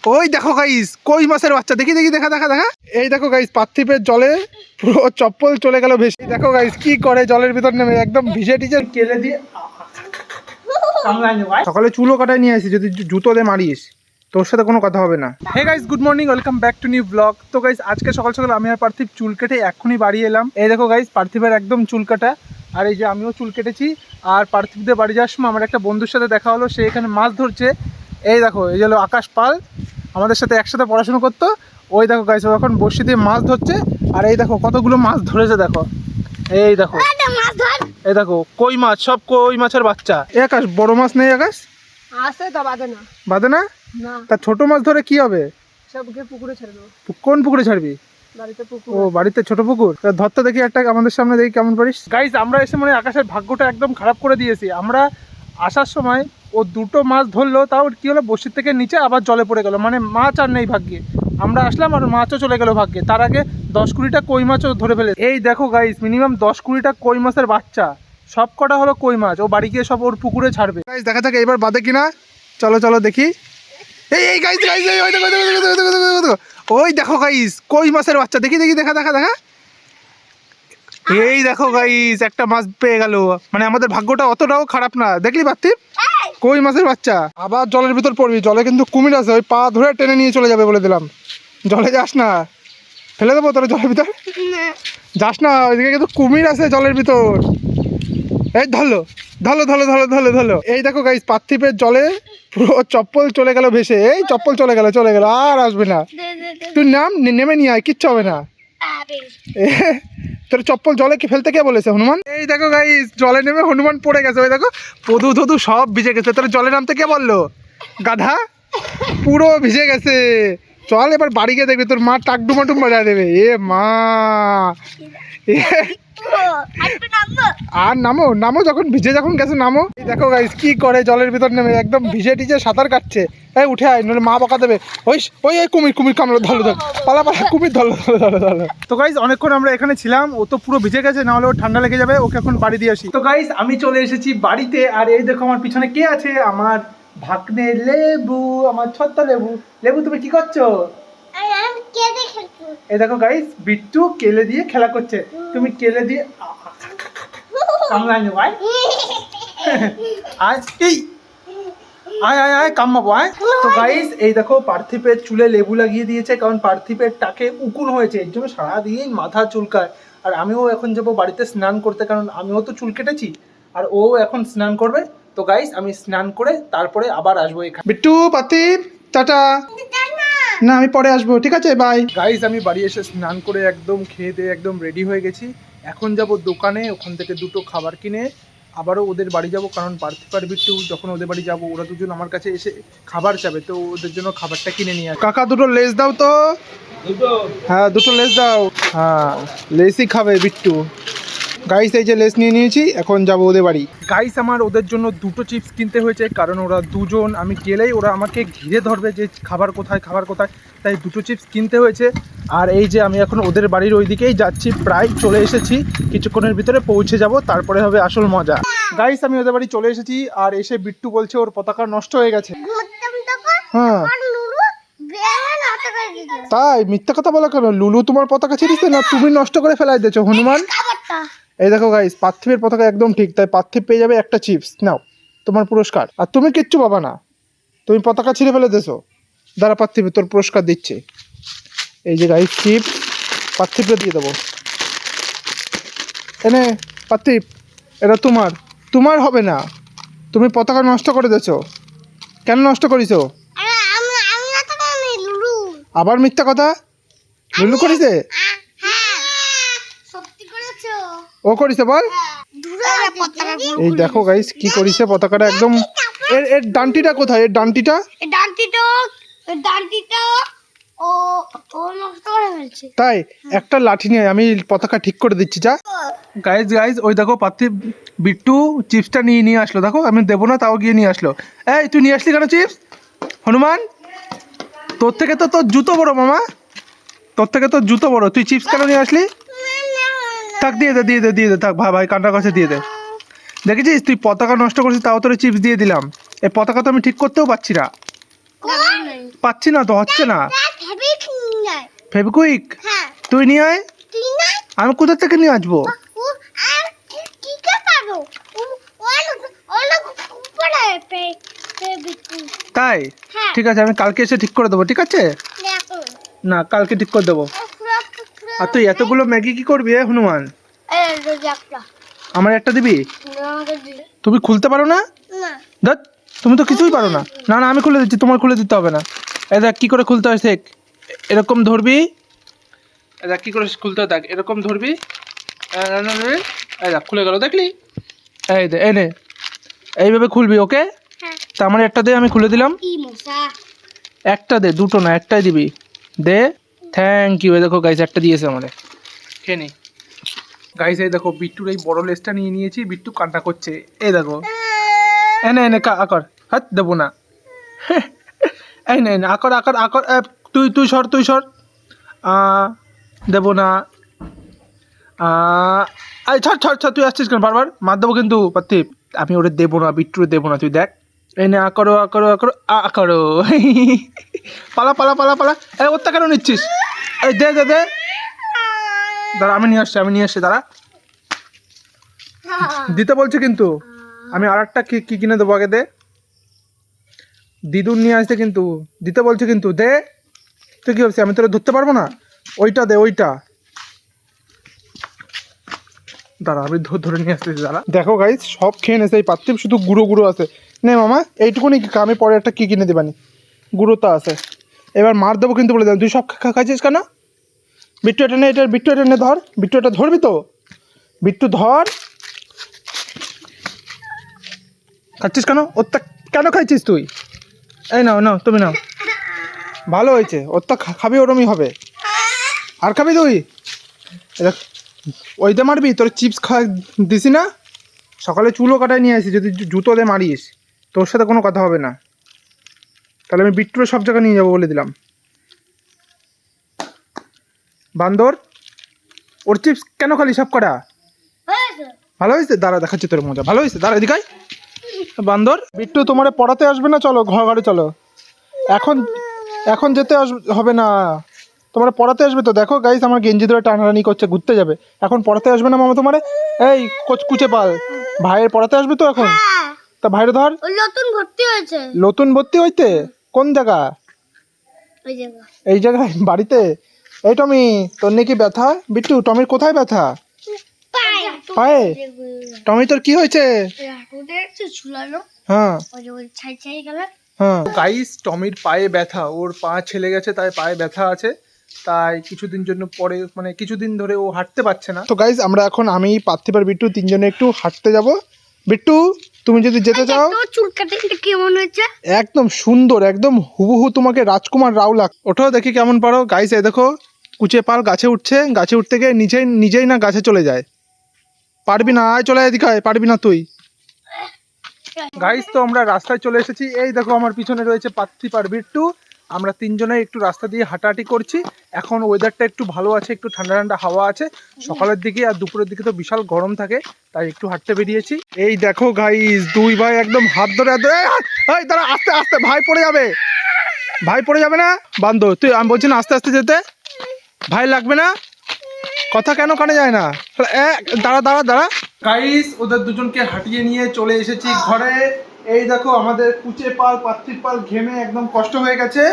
ওই দেখো গাইস কই মাছের বাচ্চা, দেখি দেখি দেখা দেখা দেখা। এই দেখো গাইস পার্থিপের জলে পুরো চপ্পল চলে গেল ভেসে। দেখো গাইস কি করে জলের ভিতর নেমে একদম ভিজে টিজে কেলে দিয়ে। সকালে চুলও কাটায় নিয়ে আসি, যদি জুতো দিয়ে মারিস তোর সাথে কোনো কথা হবে না। Hey guys good morning, welcome back to new blog. তো গাইস আজকে সকাল সকাল আমি আর পার্থিব চুল কেটে এক্ষুনি বাড়ি এলাম। এই দেখো গাইস পার্থিবের একদম চুল কাটা, আর এই যে আমিও চুল কেটেছি। আর পার্থিবদের বাড়ি যাওয়ার সময় আমার একটা বন্ধুর সাথে দেখা হলো, সে এখানে মাছ ধরছে। এই দেখো এই হলো আকাশ পাল, আমাদের সাথে একসাথে পড়াশোনা করতো। ওই দেখো গাইস ও এখন বড়শি দিয়ে মাছ ধরছে। আর এই দেখো কতগুলো মাছ ধরেছে দেখো, এই দেখো এই দেখো কই মাছ, সব কই মাছের বাচ্চা। এই আকাশ বড় মাছ নেই আকাশ? আছে তো বাদে না। বাদে না? না। তা ছোট মাছ ধরে কি হবে? সবকে পুকুরে ছেড়ে দেবো। কোন পুকুরে ছাড়বি? বাড়িতে পুকুর। ও বাড়িতে ছোট পুকুর, ধরতে দেখি একটা আমাদের সামনে, দেখি কেমন পারিস। গাইস আমরা এসে মানে আকাশের ভাগ্যটা একদম খারাপ করে দিয়েছি। আমরা আসার সময় ও দুটো মাছ ধরলো, তাও কি হলো বসির থেকে নিচে আবার জলে পড়ে গেল, মানে মাছ আর নেই ভাগ্যে। আমরা আসলাম আর মাছও চলে গেল ভাগ্যে। তার আগে 10-20টা কই মাছও ধরে ফেলে। এই দেখো গাইস মিনিমাম 10-20টা কই মাছের বাচ্চা, সব কটা হলো কই মাছ। ও বাড়ি গিয়ে সব ওর পুকুরে ছাড়বে। গাইস দেখা যাক এবার বাদে কিনা, চলো চলো দেখি। এই গাইস গাইস ওই দেখো ওই দেখো গাইস কই মাছের বাচ্চা, দেখি দেখি দেখা দেখা দেখা। এই দেখো গাইস একটা মাছ পেয়ে গেল, মানে আমাদের ভাগ্যটা অতটাও খারাপ না, দেখলি পার্থিব? কই মাছের বাচ্চা। আবার জলের ভিতর পড়বি, জলে কিন্তু কুমির আছে, ওই পা ধরে টেনে নিয়ে চলে যাবে বলে দিলাম। জলে যাস না, ফেলে দেবো তোর জলের ভিতর। যাস না, ওইদিকে কিন্তু কুমির আছে জলের ভিতর। এই ধরলো ধরলো ধরলো ধরলো ধরলো ধরলো। এই দেখো গাইস পার্থিবের জলে পুরো চপ্পল চলে গেল ভেসে। এই চপ্পল চলে গেল আর আসবে না। তুই নাম নেমে নিয়ে আয়, কিচ্ছু হবে না। তোর চপ্পল জলে কি ফেলতে কে বলেছে? হনুমান। এই দেখো গাইস জলে নেমে হনুমান পড়ে গেছে। ওই দেখো পদু ধদু সব ভিজে গেছে। তোর জলে নামতে কে বললো? গাধা, পুরো ভিজে গেছে। চল এবার বাড়ি গিয়ে দেখবি তোর মা টাকডুমাটুম বাজায় দেবে। এ মা, আর নামো নামো, যখন ভিজে যখন গেছে নামো। এই দেখো গাইস কি করে জলের ভিতর নেমে একদম ভিজে টিজে সাঁতার কাটছে। এই উঠে আয়, নইলে মা বকা দেবে। ওই ওই কুমির কুমির কামড়ো, ধরো ধরো পালা পালা, কুমির ধরো ধরো ধরো ধরো। তো গাইস অনেকক্ষণ আমরা এখানে ছিলাম, ও তো পুরো ভিজে গেছে, না হলে ও ঠান্ডা লেগে যাবে। ওকে এখন বাড়ি দিয়ে আসি। তো গাইস আমি চলে এসেছি বাড়িতে, আর এই দেখো আমার পিছনে কে আছে, আমার ভাগ্নে লেবু, আমার ছোট্ট লেবু। লেবু তুমি কি করছো? এই দেখো গাইস বিট্টু কেলে দিয়ে খেলা করছে। তুমি কেলে দিয়ে কামড়াইনি ভাই। আয় এই আয় আয় আয় কামড়াবো আয়। তো গাইস এই দেখো পার্থিবের চুলে লেবু লাগিয়ে দিয়েছে, কারণ পার্থিবের টাকে উকুন হয়েছে, এর জন্য সারাদিন মাথা চুলকায়। আর আমিও এখন যাবো বাড়িতে স্নান করতে, কারণ আমিও তো চুল কেটেছি, আর ও এখন স্নান করবে। তো গাইস আমি স্নান করে তারপরে আবার আসবো এখানে। বিট্টু পার্থিব টাটা। না আমি পরে আসবো, ঠিক আছে বাই। গাইস আমি বাড়ি এসে স্নান করে একদম খেয়ে দিয়ে একদম রেডি হয়ে গেছি। এখন যাব দোকানে, ওখান থেকে দুটো খাবার কিনে আবারও ওদের বাড়ি যাব, কারণ পার্থিব আর বিট্টু যখন ওদের বাড়ি যাব ওরা দুজন আমার কাছে এসে খাবার চাবে, তো ওদের জন্য খাবারটা কিনে নিয়ে আসবে। কাকা দুটো লেস দাও তো। হ্যাঁ দুটো লেস দাও। হ্যাঁ লেসই খাবে বিট্টু। গাইস এই যে লেস নিয়ে নিয়েছি, এখন যাবো ওদের বাড়ি। গাইস আমার ওদের জন্য দুটো চিপস কিনতে হয়েছে, কারণ ওরা দুজন, আমি গেলেই ওরা আমাকে ঘিরে ধরবে যে খাবার কোথায় খাবার কোথায়, তাই দুটো চিপস কিনতে হয়েছে। আর এই যে আমি এখন ওদের বাড়ির ওই দিকেই যাচ্ছি, প্রায় চলে এসেছি, কিছুক্ষণের ভিতরে পৌঁছে যাব, তারপরে হবে আসল মজা। গাইস আমি ওদের বাড়ি চলে এসেছি, আর এসে বিট্টু বলছে ওর পতাকা নষ্ট হয়ে গেছে। হ্যাঁ তাই মিথ্যা কথা বলা কেন? লুলু তোমার পতাকা ছিঁড়িছে না তুমি নষ্ট করে ফেলাই দিয়েছো হনুমান? এই দেখো গাইস পার্থিবের পতাকা একদম ঠিক, তাই পার্থিব পেয়ে যাবে একটা চিপস, নাও তোমার পুরস্কার। আর তুমি কিচ্ছু পাবা না, তুমি পতাকা ছিঁড়ে ফেলে দিয়েছো। দাঁড়া পার্থিব তোর পুরস্কার দিচ্ছে। এই যে গাইস চিপস পার্থিবকে দিয়ে দেবো। এনে পার্থিব এটা তোমার, তোমার হবে না, তুমি পতাকা নষ্ট করে দিয়েছো। কেন নষ্ট করিছো? আবার মিথ্যা কথা, লুলু করিছে? ও করিছে বল। এই দেখো গাইস কি করিছে, পতাকাটা একদম এর ডান্টিটা কোথায়? এর ডান্টিটা তাই একটা লাঠি নিয়ে আমি পতাকা ঠিক করে দিচ্ছি, যা। গাইস ওই দেখো পার্থিব বিট্টু চিপসটা নিয়ে আসলো, দেখো আমি দেবো না তাও গিয়ে নিয়ে আসলো। এই তুই নিয়ে আসলি কেন চিপস? হনুমান তোর থেকে তো তোর জুতো বড় মামা, তোর থেকে তোর জুতো বড়, তুই চিপস কেন নিয়ে আসলি? থাক দিয়ে দে দিয়ে দে দিয়ে দে, থাক ভাই কান্নার কাছে দিয়ে দে। দেখেছিস তুই পতাকা নষ্ট করছিস, তাও তোর চিপস দিয়ে দিলাম। এই পতাকা তো আমি ঠিক করতেও পারছি না। পাচ্ছি না তো, হচ্ছে না। ফেভিকুইক তুই নিয়ে আয়। আমি কোথা থেকে নিয়ে আসবো? তাই ঠিক আছে, আমি কালকে এসে ঠিক করে দেবো, ঠিক আছে? না, কালকে ঠিক করে দেবো। আর তুই এতগুলো ম্যাগি কি করবি হনুমান? আমার একটা দিবি? তুমি খুলতে পারো না? দেখ, তুমি তো কিছুই পারো না। না না, আমি খুলে দিচ্ছি, তোমার খুলে দিতে হবে না। এই দেখ কি করে খুলতে হয়, শেখ। এরকম ধরবি, এই দেখ কি করে খুলতে হয়, দেখ এরকম ধরবি। এই দেখ খুলে গেল, দেখলি? এই দে, এই নে, এইভাবে খুলবি, ওকে? তা আমার একটা দে, আমি খুলে দিলাম। একটা দে, দুটো না, একটাই দিবি। দে, থ্যাংক ইউ। এই দেখো গাইস, একটা দিয়েছে আমাদের, খেয়ে নি। গাইস এই দেখো, বিট্টুর এই বড় লেসটা নিয়ে নিয়েছি, বিট্টু কান্না করছে। এই দেখো, এনে এনে আকর, হাত দেবো না। এই নে আকর আকর আকর, তুই তুই সর, তুই সর। দেবো না। এই ছাড় ছাড় ছাড়, তুই আসছিস কেন বারবার? মার দেবো কিন্তু পার্থিব। আমি ওরে দেবো না, বিট্টুরে দেবো না, তুই দেখ। এই নে আকরো আকরো আকরো আকরো। পালা পালা পালা পালা। এই ওরটা কেন নিচ্ছিস? এই দে দে দে, দাঁড়া আমি নিয়ে আসছি দাঁড়া। দিতে বলছে কিন্তু। আমি আর একটা কি কিনে দেবো, আগে দে। দিদুন নিয়ে আসতে কিন্তু, দিতে বলছে কিন্তু, দে। তুই কি ভাবছিস আমি তোরা ধরতে পারবো না? ওইটা দে, ওইটা। দাঁড়া আমি ধরে নিয়ে আসতেছি, দাঁড়া। দেখো গাইস, সব খেয়ে নেছে, এই পার্থিব শুধু গুঁড়ো গুঁড়ো আছে। নে মামা, এইটুকুনি আমি পরে একটা কি কিনে দেবানি, গুঁড়ো তো আছে। এবার মার দেবো কিন্তু বলে দেব। তুই সব খাইছিস কেন? বিট্টু এটা নে, বিট্টু এটা নে, ধর। বিট্টু এটা ধরবি তো? বিট্টু ধর। খাচ্ছিস কেন? ওরটা কেন খাইছিস তুই? এই নাও নাও, তুমি নাও, ভালো হয়েছে। ওরটা খাবি, ওরমই হবে। আর খাবি তুই? দেখ, ওইতে মারবি? তোর চিপস দিছি না? সকালে চুলও কাটায় নিয়ে আসি, যদি জুতো দিয়ে মারিস তোর সাথে কোনো কথা হবে না। তাহলে আমি বিট্টুরে সব জায়গায় নিয়ে যাবো বলে দিলাম। বান্দর, ওর চিপস কেন খালি সব কটা? ভালো হয়েছে, দাঁড়া দেখাচ্ছি তোর মজা। ভালো হয়েছে, দাঁড়া এদিকে আয়। বান্দর, বিট্টু তোমার পড়াতে আসবে না? চলো ঘরে চলো। এখন এখন যেতে হবে না, তোমার পড়াতে আসবে তো। দেখো গাইস, আমার গেঞ্জি ধরে টানাটানি করছে, ঘুরতে যাবে। এখন পড়াতে আসবে না মামা তোমারে? এই কুচে পাল, ভাইয়ের পড়াতে আসবে তো এখন? তা ভাইরে ধর। নতুন ভর্তি হয়েছে। নতুন ভর্তি হইতে? কোন জায়গা? এই জায়গায়, বাড়িতে? এই টমি, তোর নাকি ব্যথা? বিট্টু, টমির কোথায় ব্যথা? পায়ে? টমি তোর কি হয়েছে? হ্যাঁ হ্যাঁ গাইস, টমির পায়ে ব্যথা, ওর পা ছেলে গেছে, তাই পায়ে ব্যথা আছে। তাই কিছুদিন জন্য পরে, মানে কিছুদিন ধরে ও হাঁটতে পারছে না। তো গাইস, আমরা এখন, আমি পার্থিব আর বিট্টু তিনজনে একটু হাঁটতে যাব। বিট্টু, তুমি যদি যেতে চাও। চুল কাটিংটা কেমন হয়েছে? একদম সুন্দর, একদম হুবহু তোমাকে রাজকুমার রাও লাগ। ওঠাও দেখি কেমন পারো। গাইস এই দেখো, কুচে পাল গাছে উঠছে, গাছে উঠতে গিয়ে নিজেই না গাছে চলে যায়। পারবি না, আয় চলে এদিকে আয়, পারবি না তুই। গাইস, তো আমরা রাস্তায় চলে এসেছি। এই দেখো আমার পিছনে রয়েছে পার্থিব আর বিট্টু। আমরা তিনজনে একটু রাস্তা দিয়ে হাঁটাহাঁটি করছি। এখন ওয়েদারটা একটু ভালো আছে, একটু ঠান্ডা ঠান্ডা হাওয়া আছে। সকালের দিকে আর দুপুরের দিকে তো বিশাল গরম থাকে, তাই একটু হাঁটতে বেরিয়েছি। এই দেখো গাইস, দুই ভাই একদম হাত ধরে এই দাঁড়া, আস্তে আস্তে, ভাই পড়ে যাবে। ভাই পড়ে যাবে না বান্ধব? তুই, আমি বলছি না আস্তে আস্তে যেতে। ভাই লাগবে না? কথা কেন কানে যায় না? দাঁড়া দাঁড়া দাঁড়া। গাইস, ওদের দুজনকে হাঁটিয়ে নিয়ে চলে এসেছি ঘরে। এই দেখো আমাদের কুচে পাল, পার্থিব পাল ঘেমে একদম কষ্ট হয়ে গেছে।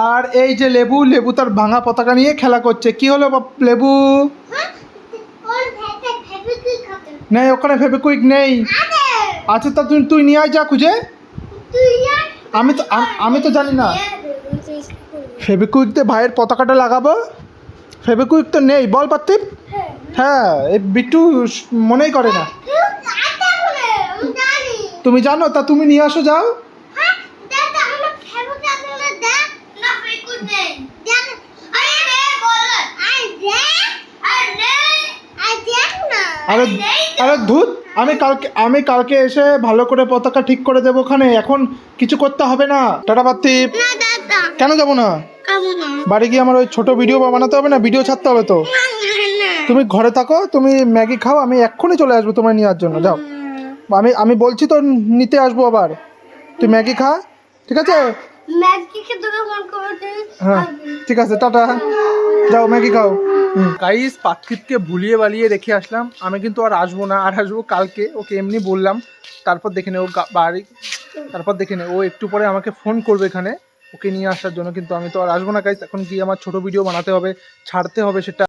আর এই যে লেবু তার ভাঙা পতাকা নিয়ে খেলা করছে। কি হলো লেবু? নেই ওখানে, ফেভিকুইক নেই। আচ্ছা, তা তুই নিয়ে আয়, যা খুঁজে। আমি তো জানি না। ফেভিকুইক দিয়ে ভাইয়ের পতাকাটা লাগাবো। ফেভিকুইক তো নেই, বল পার্থিব। হ্যাঁ, এই বিট্টু মনেই করে না। তুমি জানো, তা তুমি নিয়ে আসো, যাও। আরে আরে ধুত, আমি কালকে এসে ভালো করে পতাকা ঠিক করে দেবো ওখানে। এখন কিছু করতে হবে না। টাটা পার্থিব। কেন যাবো না? বাড়ি গিয়ে আমার ওই ছোট ভিডিও বানাতে হবে না? ভিডিও ছাড়তে হবে তো। তুমি ঘরে থাকো, তুমি ম্যাগি খাও, আমি এক্ষুনি চলে আসবো তোমায় নেওয়ার জন্য। যাও, আমি বলছি তো নিতে আসবো আবার। তুই ম্যাগি খা, ঠিক আছে? ম্যাগিকে তোকে ফোন করতে হ্যাঁ ঠিক আছে, টাটা, যাও ম্যাগি খাও। গাইস পার্থিবকে ভুলিয়ে বালিয়ে রেখে আসলাম, আমি কিন্তু আর আসবো না, আর আসবো কালকে। ওকে এমনি বললাম, তারপর দেখে নে ও বাড়ি, তারপর দেখে নে ও একটু পরে আমাকে ফোন করবে এখানে ওকে নিয়ে আসার জন্য, কিন্তু আমি তো আর আসবো না গাইস। এখন গিয়ে আমার ছোট ভিডিও বানাতে হবে, ছাড়তে হবে সেটা।